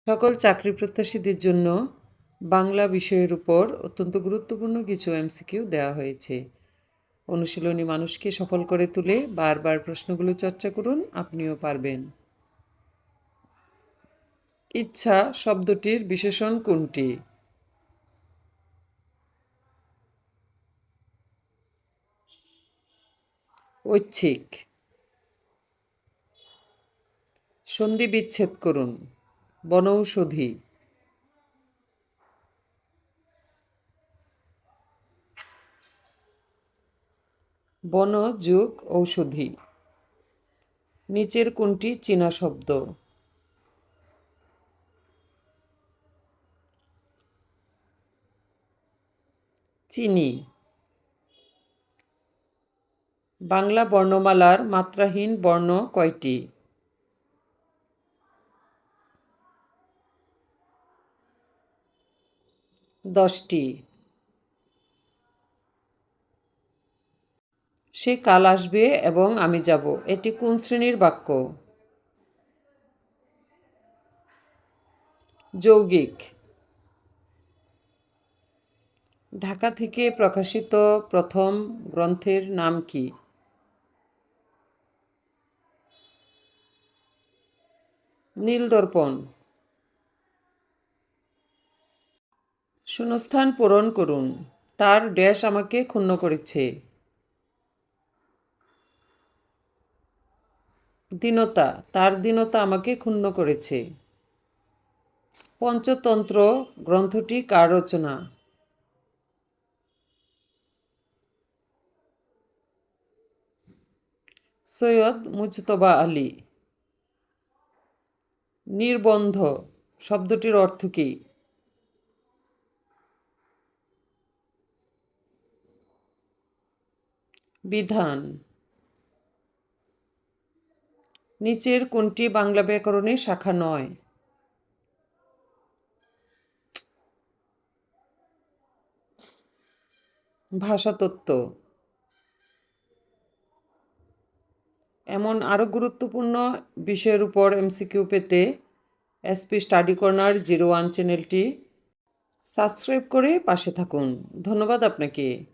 সকল চাকরি প্রত্যাশীদের জন্য বাংলা বিষয়ের উপর অত্যন্ত গুরুত্বপূর্ণ কিছু এমসিকিউ দেওয়া হয়েছে। অনুশীলনী মানুষকে সফল করে তুলে বারবার প্রশ্নগুলো চর্চা করুন, আপনিও পারবেন। ইচ্ছা শব্দটির বিশেষণ কোনটি? ঐচ্ছিক। সন্ধি বিচ্ছেদ করুন। বনৌষধি। বন যোগ ঔষধি। নিচের কোনটি চীনা শব্দ? চিনি। বাংলা বর্ণমালার মাত্রাহীন বর্ণ কয়টি? 10টি। সে কাল আসবে এবং আমি যাব, এটি কোন শ্রেণীর বাক্য? যৌগিক। ঢাকা থেকে প্রকাশিত প্রথম গ্রন্থের নাম কি? নীলদর্পণ। শূন্যস্থান পূরণ করুন। তার ড্যাশ আমাকে ক্ষুণ্ণ করেছে। দীনতা। তার দীনতা আমাকে ক্ষুণ্ণ করেছে। পঞ্চতন্ত্র গ্রন্থটি কার রচনা? সৈয়দ মুজতবা আলী। নির্বন্ধ শব্দটির অর্থ কী? বিধান। নিচের কোনটি বাংলা ব্যাকরণের শাখা নয়? ভাষাতত্ত্ব। এমন আরও গুরুত্বপূর্ণ বিষয়ের উপর এমসিকিউ পেতে এসপি স্টাডি কর্নার 01 চ্যানেলটি সাবস্ক্রাইব করে পাশে থাকুন। ধন্যবাদ আপনাকে।